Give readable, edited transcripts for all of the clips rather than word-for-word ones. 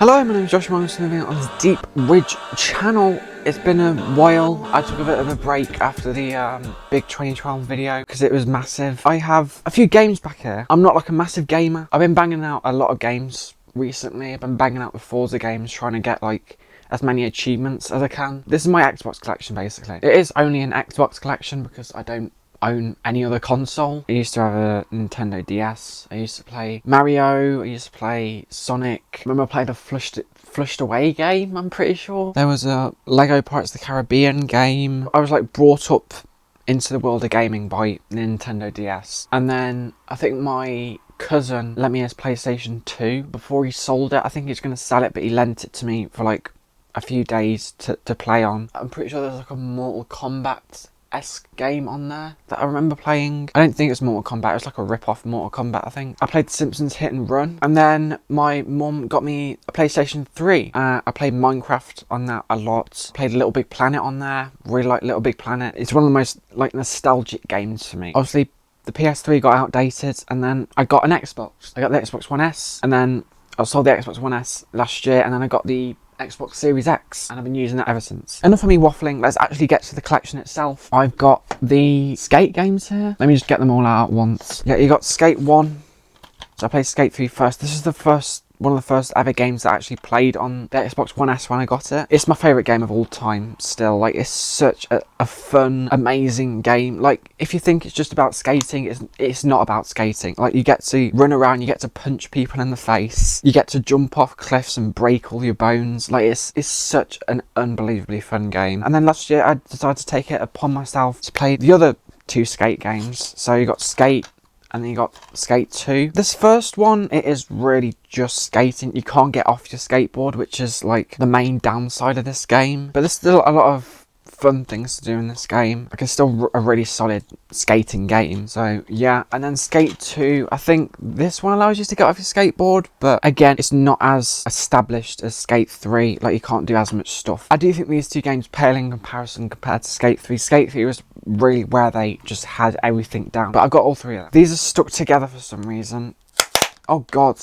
Hello, my name is Josh Morris living on this Deep Ridge channel. It's been a while. I took a bit of a break after the big 2012 video because it was massive. I have a few games back here. I'm not like a massive gamer. I've been banging out a lot of games recently. I've been banging out the Forza games, trying to get like as many achievements as I can. This is my Xbox collection basically. It is only an Xbox collection because I don't own any other console. I used to have a Nintendo DS. I used to play Mario. I used to play Sonic. I remember I played a Flushed Away game, I'm pretty sure. There was a Lego Pirates of the Caribbean game. I was like brought up into the world of gaming by Nintendo DS. And then I think my cousin lent me his PlayStation 2 before he sold it. I think he's going to sell it, but he lent it to me for like a few days to play on. I'm pretty sure there's like a Mortal Kombat-esque game on there that I remember playing. I don't think it's Mortal Kombat, it was like a rip-off Mortal Kombat, I think. I played Simpsons Hit and Run, and then my mum got me a PlayStation 3. I played Minecraft on that a lot. Played Little Big Planet on there. Really like Little Big Planet. It's one of the most like nostalgic games for me. Obviously the PS3 got outdated, and then I got an Xbox. I got the Xbox One S, and then I sold the Xbox One S last year, and then I got the Xbox Series X, and I've been using that ever since. Enough of me waffling, let's actually get to the collection itself. I've got the skate games here. Let me just get them all out at once. Yeah, you got Skate 1. So I played Skate 3 first. This is one of the first ever games that I actually played on the Xbox One S when I got it. It's my favourite game of all time still. Like, it's such a fun, amazing game. Like, if you think it's just about skating, it's not about skating. Like, you get to run around, you get to punch people in the face, you get to jump off cliffs and break all your bones. Like, it's such an unbelievably fun game. And then last year I decided to take it upon myself to play the other two skate games. So you got Skate, and then you got Skate 2. This first one, it is really just skating. You can't get off your skateboard, which is like the main downside of this game. But there's still a lot of fun things to do in this game. Like, it's still a really solid skating game. So yeah, and then Skate 2, I think this one allows you to get off your skateboard, but again, it's not as established as Skate 3. Like, you can't do as much stuff. I do think these two games pale in comparison compared to Skate 3. Skate 3 was really where they just had everything down, but I've got all three of them. These are stuck together for some reason. Oh god.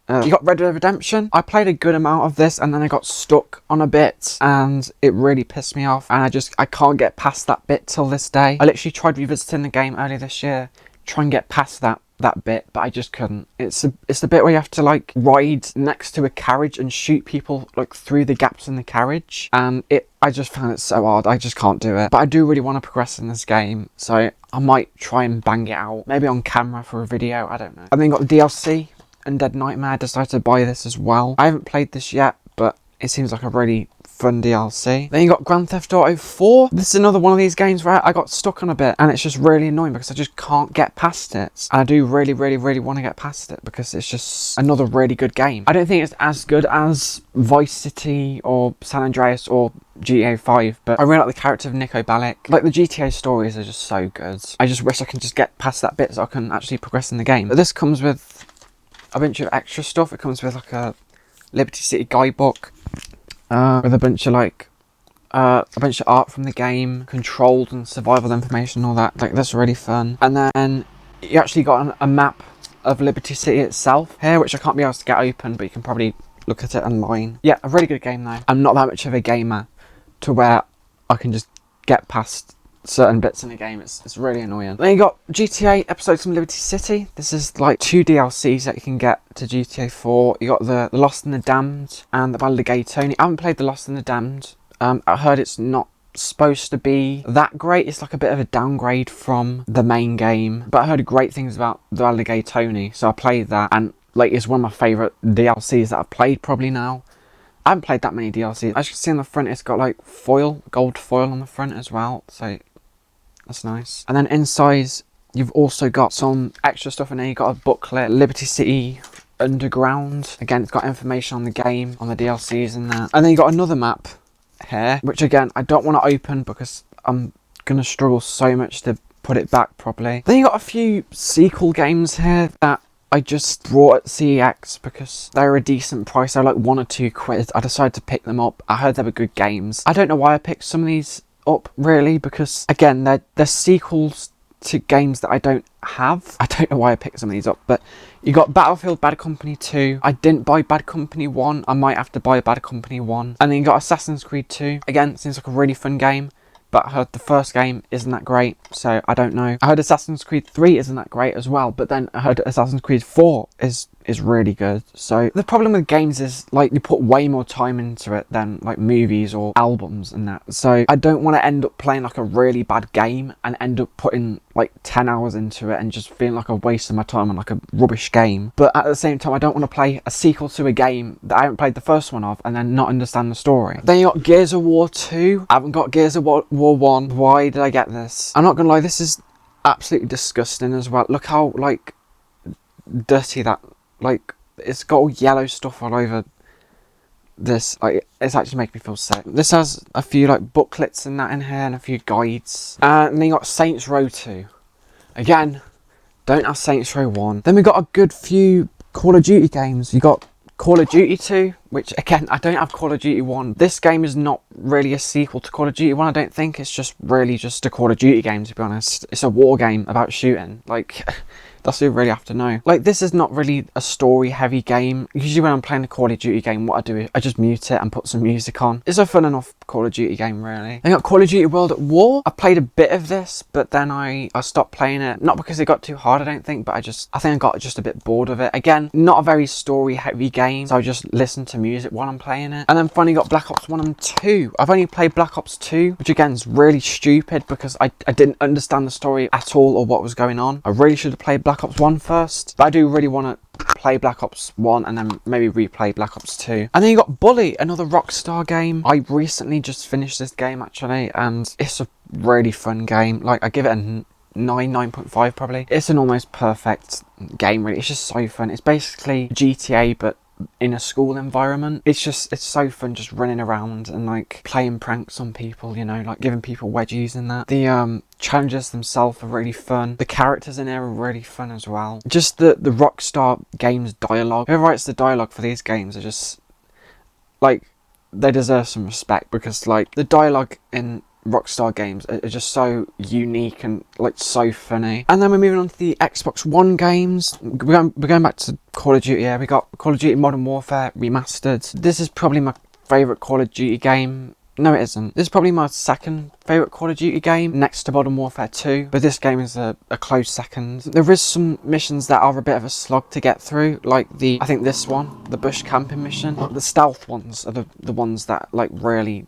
You got Red Dead Redemption. I played a good amount of this, and then I got stuck on a bit, and it really pissed me off, and I can't get past that bit till this day. I literally tried revisiting the game earlier this year, try and get past that bit, but I just couldn't. It's the bit where you have to like ride next to a carriage and shoot people like through the gaps in the carriage, and I just found it so hard. I just can't do it. But I do really want to progress in this game, so I might try and bang it out, maybe on camera for a video, I don't know. And then you got the DLC, Undead Nightmare. I decided to buy this as well. I haven't played this yet, but it seems like a really fun DLC. Then you got Grand Theft Auto 4. This is another one of these games where I got stuck on a bit, and it's just really annoying because I just can't get past it. And I do really, really, really want to get past it because it's just another really good game. I don't think it's as good as Vice City or San Andreas or GTA 5, but I really like the character of Nico Bellic. Like, the GTA stories are just so good. I just wish I can just get past that bit so I can actually progress in the game. But this comes with a bunch of extra stuff. It comes with like a Liberty City guidebook with a bunch of art from the game, controlled and survival information, all that. Like, that's really fun. And then you actually got a map of Liberty City itself here, which I can't be able to get open, but you can probably look at it online. Yeah, a really good game though. I'm not that much of a gamer to where I can just get past certain bits in the game. It's really annoying. Then you got GTA Episodes from Liberty City. This is like 2 DLCs that you can get to GTA 4. You got the Lost and the Damned and the Ballad of Gay Tony. I haven't played the Lost and the Damned. I heard it's not supposed to be that great. It's like a bit of a downgrade from the main game, but I heard great things about the Ballad of Gay Tony, so I played that, and like, it's one of my favourite DLCs that I've played probably now. I haven't played that many DLCs. As you can see on the front, it's got like gold foil on the front as well, so that's nice. And then inside, you've also got some extra stuff in there. You've got a booklet, Liberty City Underground. Again, it's got information on the game, on the DLCs and that. And then you got another map here, which again, I don't want to open because I'm going to struggle so much to put it back properly. Then you got a few sequel games here that I just brought at CEX because they were a decent price. They were like £1 or £2. I decided to pick them up. I heard they were good games. I don't know why I picked some of these up really, because again, they're sequels to games that I don't have. I don't know why I picked some of these up, but you got Battlefield Bad Company 2. I didn't buy Bad Company 1. I might have to buy Bad Company 1. And then you got Assassin's Creed 2. Again, seems like a really fun game, but I heard the first game isn't that great, so I don't know. I heard Assassin's Creed 3 isn't that great as well, but then I heard Assassin's Creed 4 is really good. So the problem with games is, like, you put way more time into it than like movies or albums and that. So I don't want to end up playing like a really bad game and end up putting like 10 hours into it and just feeling like a waste of my time on like a rubbish game. But at the same time, I don't want to play a sequel to a game that I haven't played the first one of and then not understand the story. Then you got Gears of War 2. I haven't got Gears of War 1. Why did I get this? I'm not gonna lie, this is absolutely disgusting as well. Look how like dirty that, like, it's got all yellow stuff all over this. Like, it's actually making me feel sick. This has a few like booklets and that in here and a few guides. And then you got Saints Row 2. Again, don't have Saints Row 1. Then we got a good few Call of Duty games. You got Call of Duty 2, which again, I don't have Call of Duty 1. This game is not really a sequel to Call of Duty 1, I don't think. It's just really just a Call of Duty game, to be honest. It's a war game about shooting. Like, that's what you really have to know. Like, this is not really a story-heavy game. Usually when I'm playing a Call of Duty game, what I do is I just mute it and put some music on. It's a fun enough Call of Duty game, really. I got Call of Duty World at War. I played a bit of this, but then I stopped playing it. Not because it got too hard, I don't think, but I think I got just a bit bored of it. Again, not a very story-heavy game, so I just listen to music while I'm playing it. And then finally got Black Ops 1 and 2. I've only played Black Ops 2, which again is really stupid because I didn't understand the story at all or what was going on. I really should have played Black Ops 1 first, but I do really want to play Black Ops 1 and then maybe replay Black Ops 2. And then you got Bully, another Rockstar game. I recently just finished this game actually, and it's a really fun game. Like, I give it a 9.5 probably. It's an almost perfect game, really. It's just so fun. It's basically GTA but in a school environment. It's so fun just running around and like playing pranks on people, you know, like giving people wedgies and that. The challenges themselves are really fun. The characters in there are really fun as well. Just the Rockstar Games dialogue. Whoever writes the dialogue for these games are just like, they deserve some respect, because like the dialogue in Rockstar games are just so unique and like so funny. And then we're moving on to the Xbox One games. We're going back to Call of Duty. Yeah, we got Call of Duty Modern Warfare Remastered. This is probably my favourite Call of Duty game. No, it isn't. This is probably my second favourite Call of Duty game, next to Modern Warfare 2, but this game is a close second. There is some missions that are a bit of a slog to get through, like I think this one, the bush camping mission. The stealth ones are the ones that like really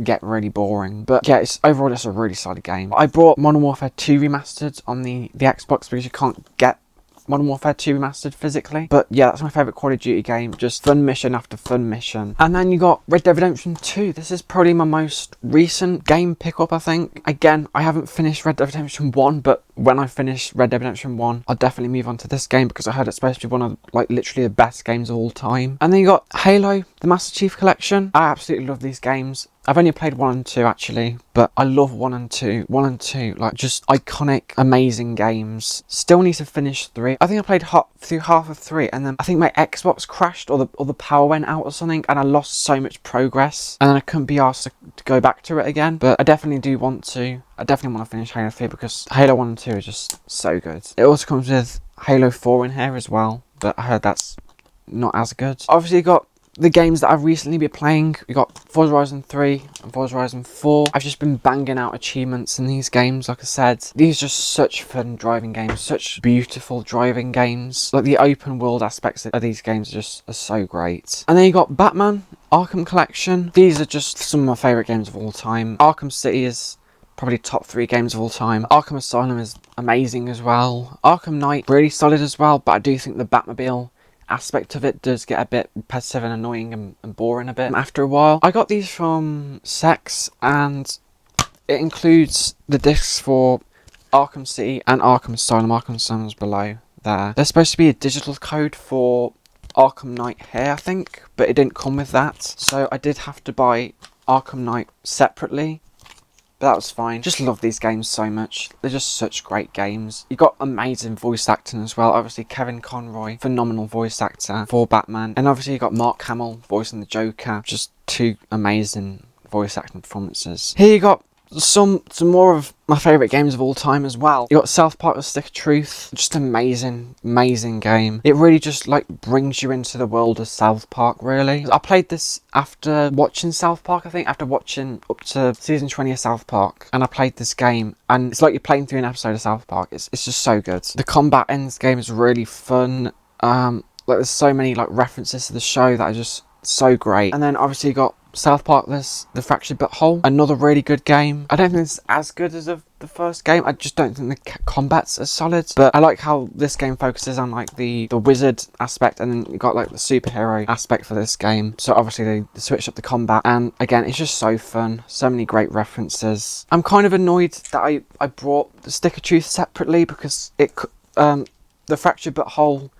get really boring. But yeah, overall it's a really solid game. I bought Modern Warfare 2 Remastered on the Xbox because you can't get Modern Warfare 2 Remastered physically. But yeah, that's my favourite Call of Duty game. Just fun mission after fun mission. And then you got Red Dead Redemption 2. This is probably my most recent game pickup, I think. Again, I haven't finished Red Dead Redemption 1, but when I finish Red Dead Redemption 1, I'll definitely move on to this game because I heard it's supposed to be one of like literally the best games of all time. And then you got Halo, the Master Chief Collection. I absolutely love these games. I've only played 1 and 2 actually, but I love 1 and 2. 1 and 2, like just iconic, amazing games. Still need to finish 3. I think I played through half of 3, and then I think my Xbox crashed or the power went out or something, and I lost so much progress, and then I couldn't be asked to go back to it again. But I definitely do want to. I definitely want to finish Halo 3 because Halo 1 and 2 are just so good. It also comes with Halo 4 in here as well, but I heard that's not as good. Obviously, you got the games that I've recently been playing. We got Forza Horizon 3 and Forza Horizon 4. I've just been banging out achievements in these games, like I said. These are just such fun driving games, such beautiful driving games. Like the open world aspects of these games are so great. And then you got Batman, Arkham Collection. These are just some of my favourite games of all time. Arkham City is probably top 3 games of all time. Arkham Asylum is amazing as well. Arkham Knight, really solid as well, but I do think the Batmobile aspect of it does get a bit repetitive and annoying and boring a bit after a while. I got these from Sex, and it includes the discs for Arkham City and Arkham Asylum. Arkham Asylum is below there. There's supposed to be a digital code for Arkham Knight here, I think, but it didn't come with that, so I did have to buy Arkham Knight separately. But that was fine. Just love these games so much. They're just such great games. You got amazing voice acting as well. Obviously Kevin Conroy, phenomenal voice actor for Batman. And obviously you got Mark Hamill voicing the Joker. Just 2 amazing voice acting performances. Here you got some more of my favourite games of all time as well. You got South Park: The Stick of Truth, just amazing game. It really just like brings you into the world of South Park, really. I played this after watching South Park, I think, after watching up to season 20 of South Park, and I played this game, and it's like you're playing through an episode of South Park. It's just so good. The combat in this game is really fun. Like there's so many like references to the show that are just so great. And then obviously you got South Park: The Fractured But Whole, another really good game. I don't think it's as good as the first game. I just don't think the combat's as solid, but I like how this game focuses on like the wizard aspect, and then you got like the superhero aspect for this game. So obviously they switched up the combat, and again it's just so fun. So many great references. I'm kind of annoyed that I brought the Stick of Truth separately, because the Fractured But Whole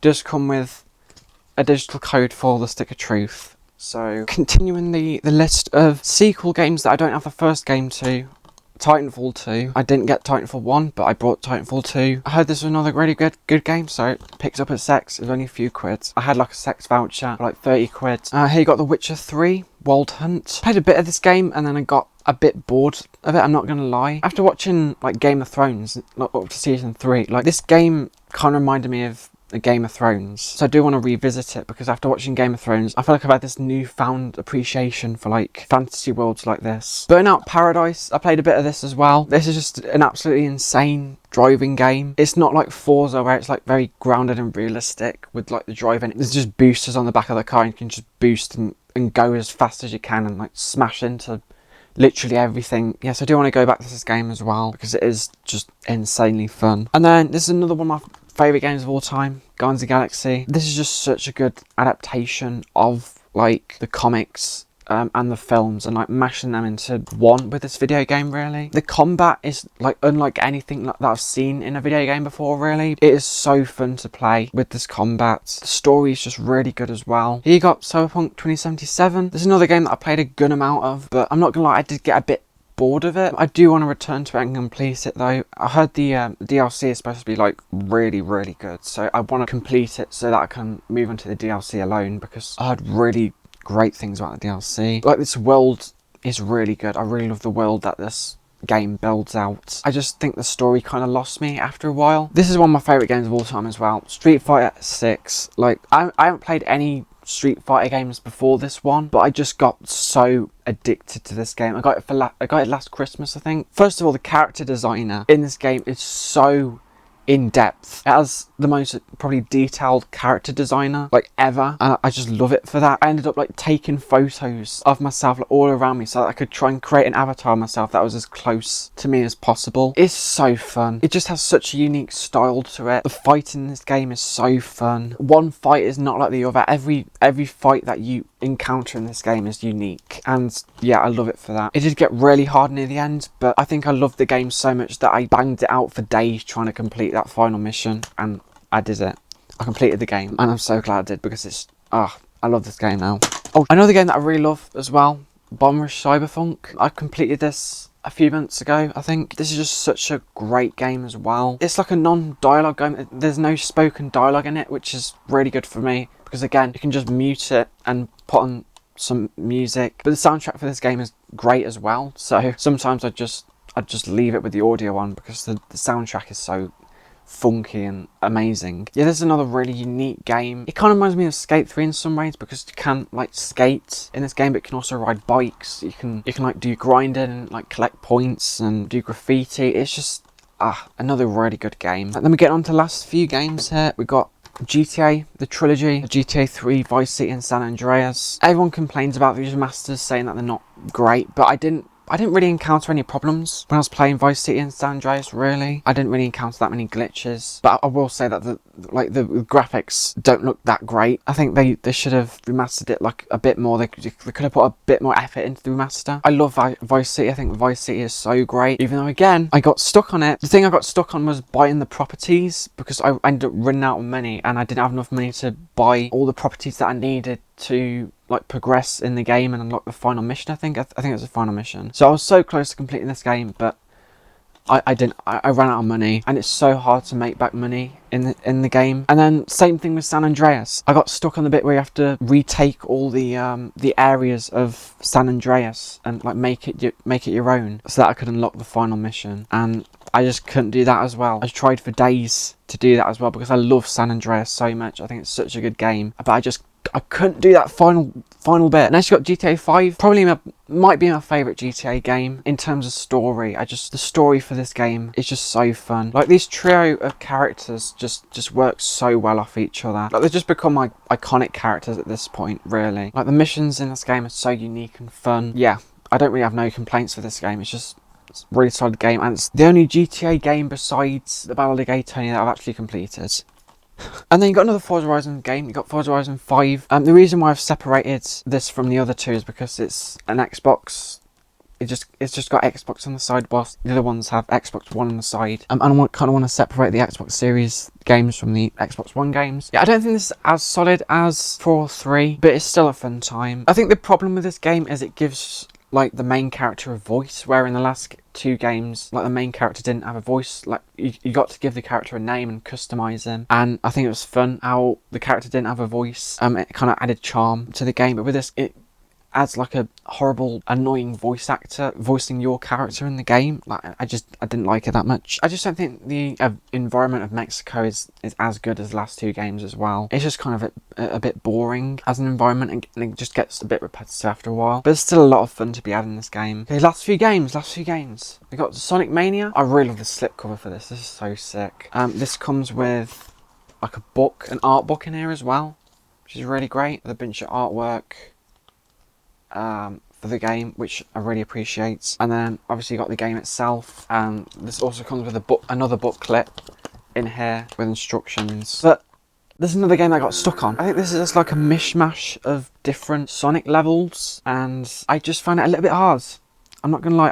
does come with a digital code for the Stick of Truth. So continuing the list of sequel games that I don't have the first game to, Titanfall 2. I didn't get Titanfall 1, but I brought Titanfall 2. I heard this was another really good game, so it picked up at Sex. It was only a few quid. I had like a Sex voucher for like 30 quid. Here you got The Witcher 3, Wild Hunt. Played a bit of this game, and then I got a bit bored of it, I'm not gonna lie. After watching like Game of Thrones, like, up to season 3, like this game kind of reminded me of the Game of Thrones, so I do want to revisit it, because after watching Game of Thrones, I feel like I've had this newfound appreciation for like fantasy worlds like this. Burnout Paradise, I played a bit of this as well. This is just an absolutely insane driving game. It's not like Forza where it's like very grounded and realistic with like the driving. There's just boosters on the back of the car, and you can just boost and go as fast as you can and like smash into literally everything. Yes, I do want to go back to this game as well, because it is just insanely fun. And then this is another one of my favourite games of all time, Guardians of the Galaxy. This is just such a good adaptation of like the comics and the films, and like mashing them into one with this video game, really. The combat is like unlike anything that I've seen in a video game before, really. It is so fun to play with this combat. The story is just really good as well. Here you got Cyberpunk 2077. There's another game that I played a good amount of, but I'm not gonna lie, I did get a bit bored of it. I do want to return to it and complete it though. I heard the DLC is supposed to be like really good, so I want to complete it so that I can move on to the DLC alone, because I heard really great things about the DLC. Like this world is really good. I really love the world that this game builds out. I just think the story kind of lost me after a while. This is one of my favourite games of all time as well. Street Fighter 6. Like I haven't played any Street Fighter games before this one, but I just got so addicted to this game. I got it last Christmas, I think. First of all, the character designer in this game is so in depth. It has the most probably detailed character designer like ever, and I just love it for that. I ended up like taking photos of myself like all around me so that I could try and create an avatar of myself that was as close to me as possible. It's so fun. It just has such a unique style to it. The fight in this game is so fun. One fight is not like the other. Every fight that you encounter in this game is unique, and yeah, I love it for that. It did get really hard near the end, but I think I loved the game so much that I banged it out for days trying to complete that final mission, and I did it. I completed the game, and I'm so glad I did, because it's I love this game now. Oh, another game that I really love as well, Bombrush Cyberpunk. I completed this a few months ago, I think. This is just such a great game as well. It's like a non-dialogue game. There's no spoken dialogue in it, which is really good for me, because again, you can just mute it and put on some music. But the soundtrack for this game is great as well, so sometimes I'd just leave it with the audio on, because the soundtrack is so funky and amazing. Yeah, this is another really unique game. It kind of reminds me of Skate 3 in some ways, because you can like skate in this game, but you can also ride bikes. You can like do grinding and like collect points and do graffiti. It's just another really good game. And then we get on to the last few games here. We got GTA, the trilogy, GTA 3, Vice City and San Andreas. Everyone complains about these remasters, saying that they're not great, but I didn't really encounter any problems when I was playing Vice City and San Andreas, really. I didn't really encounter that many glitches, but I will say that the graphics don't look that great. I think they should have remastered it like a bit more. They could have put a bit more effort into the remaster. I love Vice City. I think Vice City is so great, even though again, I got stuck on it. The thing I got stuck on was buying the properties, because I ended up running out of money, and I didn't have enough money to buy all the properties that I needed to like progress in the game and unlock the final mission. I think it was the final mission. So I was so close to completing this game, but I ran out of money, and it's so hard to make back money in the game. And then same thing with San Andreas. I got stuck on the bit where you have to retake all the areas of San Andreas and like make it your own, so that I could unlock the final mission. And I just couldn't do that as well. I tried for days to do that as well because I love San Andreas so much. I think it's such a good game, but I couldn't do that final bit. Next, you got GTA 5. Probably might be my favourite GTA game in terms of story. The story for this game is just so fun. Like, this trio of characters just work so well off each other. Like, they've just become my iconic characters at this point, really. Like, the missions in this game are so unique and fun. Yeah, I don't really have no complaints for this game. It's a really solid game, and it's the only GTA game besides the Battle of Gay Tony that I've actually completed. And then you got another Forza Horizon game. You got Forza Horizon 5. The reason why I've separated this from the other two is because it's an Xbox. It's just got Xbox on the side, whilst the other ones have Xbox One on the side. And I kind of want to separate the Xbox Series games from the Xbox One games. Yeah, I don't think this is as solid as 4 3, but it's still a fun time. I think the problem with this game is it gives like the main character a voice, where in the last 2 games, like, the main character didn't have a voice. Like, you got to give the character a name and customize him, and I think it was fun how the character didn't have a voice. It kind of added charm to the game, but with this, it adds like a horrible, annoying voice actor voicing your character in the game. Like, I didn't like it that much. I just don't think the environment of Mexico is as good as the last 2 games as well. It's just kind of a bit boring as an environment, and it just gets a bit repetitive after a while. But there's still a lot of fun to be had in this game. Okay, last few games. We got Sonic Mania. I really love the slipcover for this. This is so sick. This comes with like a book, an art book in here as well, which is really great. With a bunch of artwork for the game, which I really appreciate. And then obviously you got the game itself, and this also comes with another booklet in here with instructions. But there's another game that I got stuck on. I think this is just like a mishmash of different Sonic levels, and I just found it a little bit hard. I'm not gonna lie,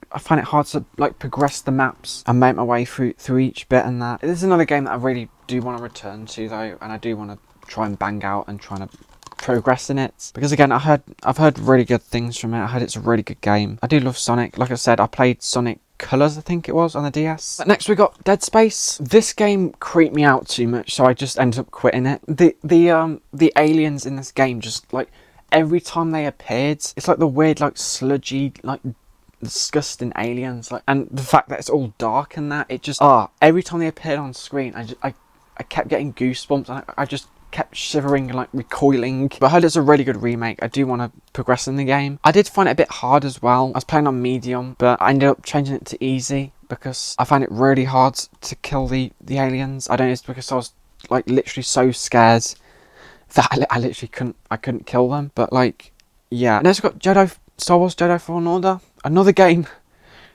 I find it hard to like progress the maps and make my way through each bit and that. This is another game that I really do want to return to though, and I do want to try and bang out and try to progress in it, because again, I've heard really good things from it. I heard it's a really good game. I do love Sonic. Like I said, I played Sonic Colors, I think it was, on the DS. But next we got Dead Space. This game creeped me out too much, so I just ended up quitting it. The aliens in this game, just like every time they appeared, it's like the weird, like sludgy, like disgusting aliens, like, and the fact that it's all dark and that, it just every time they appeared on screen, I kept getting goosebumps, and I just kept shivering and like recoiling. But I heard it's a really good remake. I do want to progress in the game. I did find it a bit hard as well. I was playing on medium, but I ended up changing it to easy because I find it really hard to kill the aliens. I don't know, it's because I was like literally so scared that I literally couldn't kill them. But like, yeah. Next we've got Star Wars Jedi Fallen Order. Another game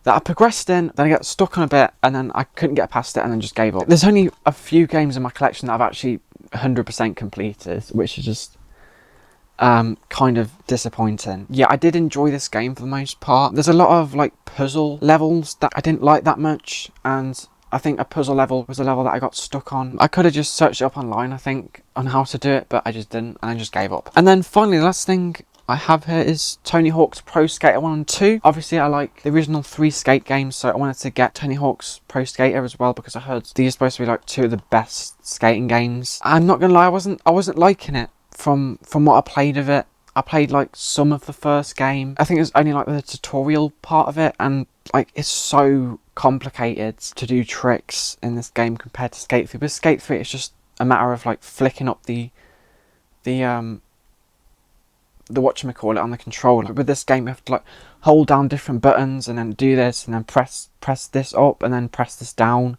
that I progressed in, then I got stuck on a bit, and then I couldn't get past it, and then just gave up. There's only a few games in my collection that I've actually 100% completed, which is just kind of disappointing. Yeah, I did enjoy this game for the most part. There's a lot of like puzzle levels that I didn't like that much, and I think a puzzle level was a level that I got stuck on. I could have just searched it up online, I think, on how to do it, but I just didn't, and I just gave up. And then finally, the last thing I have here is Tony Hawk's Pro Skater 1 and 2. Obviously, I like the original 3 skate games, so I wanted to get Tony Hawk's Pro Skater as well, because I heard these are supposed to be like 2 of the best skating games. I'm not gonna lie, I wasn't liking it from what I played of it. I played like some of the first game. I think it was only like the tutorial part of it, and like it's so complicated to do tricks in this game compared to Skate 3. But Skate 3, it's just a matter of like flicking up the whatchamacallit on the controller. But with this game, you have to like hold down different buttons and then do this and then press this up and then press this down,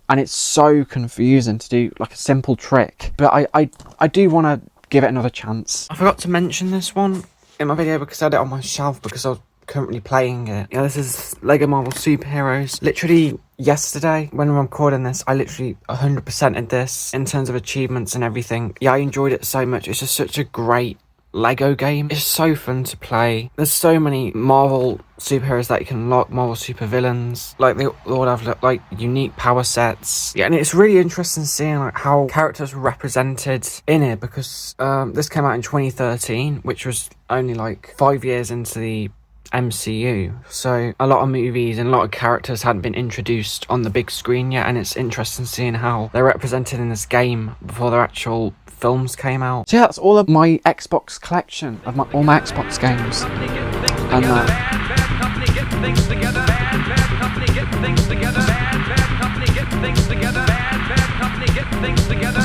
and it's so confusing to do like a simple trick. But I do want to give it another chance. I forgot to mention this one in my video because I had it on my shelf because I was currently playing it. Yeah, this is Lego Marvel Superheroes. Literally yesterday, when I'm recording this, I literally 100%ed this in terms of achievements and everything. Yeah, I enjoyed it so much. It's just such a great Lego game. It's so fun to play. There's so many Marvel superheroes that you can unlock, Marvel supervillains. Like, they all have like unique power sets. Yeah, and it's really interesting seeing like how characters were represented in it, because this came out in 2013, which was only like 5 years into the MCU. So a lot of movies and a lot of characters hadn't been introduced on the big screen yet, and it's interesting seeing how they're represented in this game before their actual films came out. So yeah, that's all of my Xbox collection of all my Xbox games. And Bad company, get things together.